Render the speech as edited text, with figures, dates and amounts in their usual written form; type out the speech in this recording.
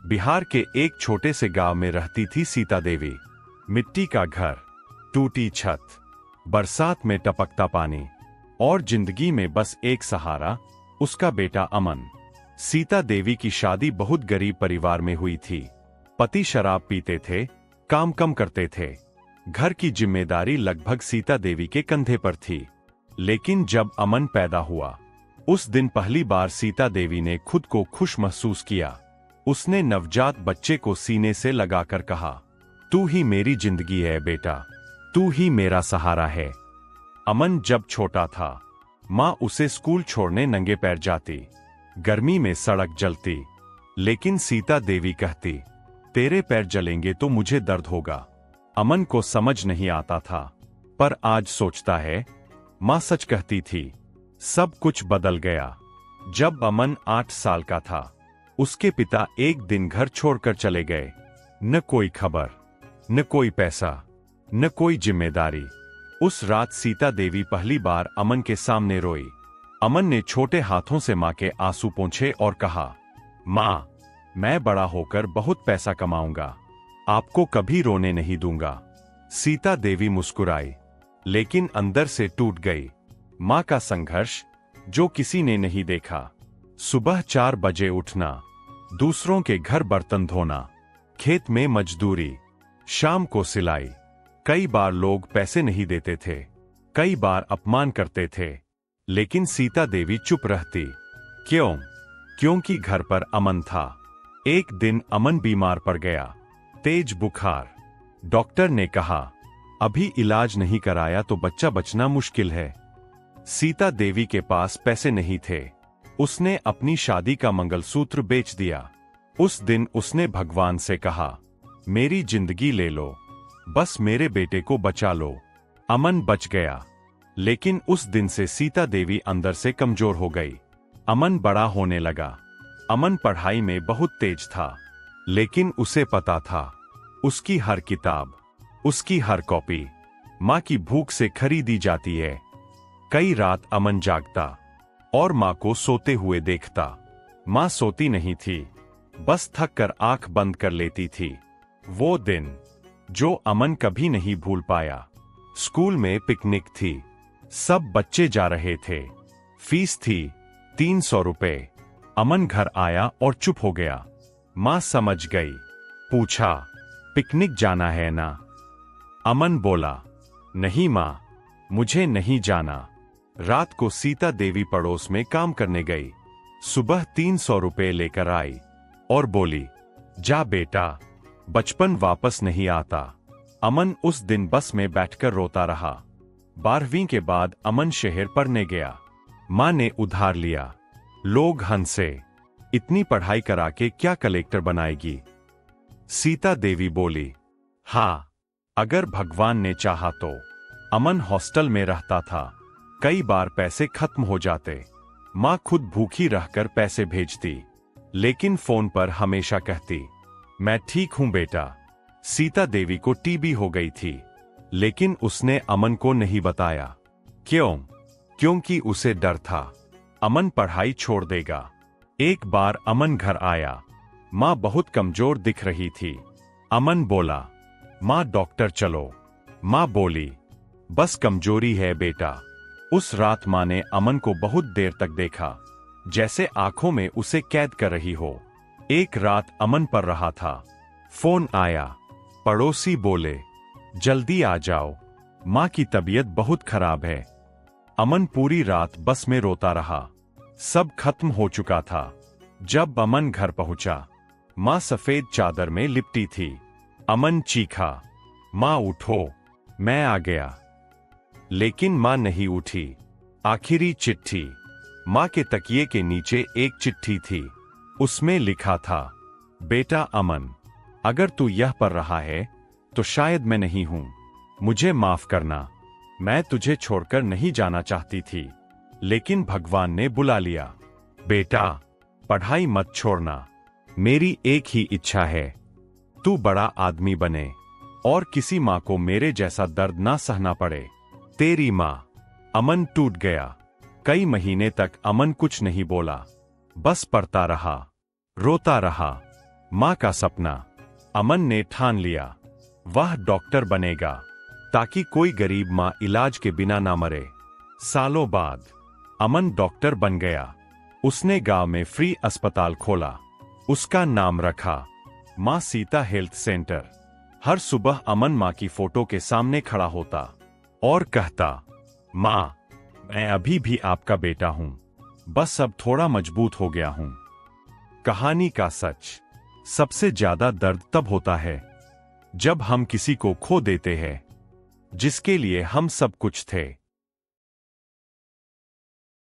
बिहार के एक छोटे से गांव में रहती थी सीता देवी। मिट्टी का घर, टूटी छत, बरसात में टपकता पानी और जिंदगी में बस एक सहारा, उसका बेटा अमन। सीता देवी की शादी बहुत गरीब परिवार में हुई थी। पति शराब पीते थे, काम कम करते थे। घर की जिम्मेदारी लगभग सीता देवी के कंधे पर थी। लेकिन जब अमन पैदा हुआ, उस दिन पहली बार सीता देवी ने खुद को खुश महसूस किया। उसने नवजात बच्चे को सीने से लगाकर कहा, तू ही मेरी जिंदगी है बेटा, तू ही मेरा सहारा है। अमन जब छोटा था, माँ उसे स्कूल छोड़ने नंगे पैर जाती। गर्मी में सड़क जलती, लेकिन सीता देवी कहती, तेरे पैर जलेंगे तो मुझे दर्द होगा। अमन को समझ नहीं आता था, पर आज सोचता है, माँ सच कहती थी। सब कुछ बदल गया जब अमन 8 साल का था। उसके पिता एक दिन घर छोड़कर चले गए। न कोई खबर, न कोई पैसा, न कोई जिम्मेदारी। उस रात सीता देवी पहली बार अमन के सामने रोई। अमन ने छोटे हाथों से मां के आंसू पोंछे और कहा, मां, मैं बड़ा होकर बहुत पैसा कमाऊंगा, आपको कभी रोने नहीं दूंगा। सीता देवी मुस्कुराई, लेकिन अंदर से टूट गई। मां का संघर्ष जो किसी ने नहीं देखा। सुबह 4 बजे उठना, दूसरों के घर बर्तन धोना, खेत में मजदूरी, शाम को सिलाई। कई बार लोग पैसे नहीं देते थे, कई बार अपमान करते थे, लेकिन सीता देवी चुप रहती। क्यों? क्योंकि घर पर अमन था। एक दिन अमन बीमार पड़ गया, तेज बुखार। डॉक्टर ने कहा, अभी इलाज नहीं कराया तो बच्चा बचना मुश्किल है। सीता देवी के पास पैसे नहीं थे। उसने अपनी शादी का मंगलसूत्र बेच दिया। उस दिन उसने भगवान से कहा, मेरी जिंदगी ले लो, बस मेरे बेटे को बचा लो। अमन बच गया, लेकिन उस दिन से सीता देवी अंदर से कमजोर हो गई। अमन बड़ा होने लगा। अमन पढ़ाई में बहुत तेज था, लेकिन उसे पता था, उसकी हर किताब, उसकी हर कॉपी माँ की भूख से खरीदी जाती है। कई रात अमन जागता और माँ को सोते हुए देखता। माँ सोती नहीं थी, बस थक कर आंख बंद कर लेती थी। वो दिन जो अमन कभी नहीं भूल पाया। स्कूल में पिकनिक थी, सब बच्चे जा रहे थे। फीस थी 300 रुपए। अमन घर आया और चुप हो गया। माँ समझ गई, पूछा, पिकनिक जाना है ना? अमन बोला, नहीं माँ, मुझे नहीं जाना। रात को सीता देवी पड़ोस में काम करने गई। सुबह 300 रुपए लेकर आई और बोली, जा बेटा, बचपन वापस नहीं आता। अमन उस दिन बस में बैठकर रोता रहा। 12वीं के बाद अमन शहर पढ़ने गया। माँ ने उधार लिया। लोग हंसे, इतनी पढ़ाई करा के क्या कलेक्टर बनाएगी? सीता देवी बोली, हाँ, अगर भगवान ने चाहा तो। अमन हॉस्टल में रहता था। कई बार पैसे खत्म हो जाते। माँ खुद भूखी रहकर पैसे भेजती, लेकिन फोन पर हमेशा कहती, मैं ठीक हूं बेटा। सीता देवी को टीबी हो गई थी, लेकिन उसने अमन को नहीं बताया। क्यों? क्योंकि उसे डर था, अमन पढ़ाई छोड़ देगा। एक बार अमन घर आया। माँ बहुत कमजोर दिख रही थी। अमन बोला, माँ डॉक्टर चलो। माँ बोली, बस कमजोरी है बेटा। उस रात माँ ने अमन को बहुत देर तक देखा, जैसे आंखों में उसे कैद कर रही हो। एक रात अमन पढ़ रहा था, फोन आया। पड़ोसी बोले, जल्दी आ जाओ, माँ की तबीयत बहुत खराब है। अमन पूरी रात बस में रोता रहा। सब खत्म हो चुका था। जब अमन घर पहुंचा, माँ सफेद चादर में लिपटी थी। अमन चीखा, माँ उठो, मैं आ गया। लेकिन माँ नहीं उठी। आखिरी चिट्ठी। माँ के तकिए के नीचे एक चिट्ठी थी। उसमें लिखा था, बेटा अमन, अगर तू यह पढ़ रहा है तो शायद मैं नहीं हूं। मुझे माफ करना, मैं तुझे छोड़कर नहीं जाना चाहती थी, लेकिन भगवान ने बुला लिया। बेटा, पढ़ाई मत छोड़ना। मेरी एक ही इच्छा है, तू बड़ा आदमी बने और किसी माँ को मेरे जैसा दर्द ना सहना पड़े। तेरी माँ। अमन टूट गया। कई महीने तक अमन कुछ नहीं बोला, बस पढ़ता रहा, रोता रहा। माँ का सपना। अमन ने ठान लिया, वह डॉक्टर बनेगा ताकि कोई गरीब माँ इलाज के बिना ना मरे। सालों बाद अमन डॉक्टर बन गया। उसने गांव में फ्री अस्पताल खोला। उसका नाम रखा माँ सीता हेल्थ सेंटर। हर सुबह अमन माँ की फोटो के सामने खड़ा होता और कहता, माँ, मैं अभी भी आपका बेटा हूं, बस अब थोड़ा मजबूत हो गया हूं। कहानी का सच। सबसे ज्यादा दर्द तब होता है जब हम किसी को खो देते हैं जिसके लिए हम सब कुछ थे।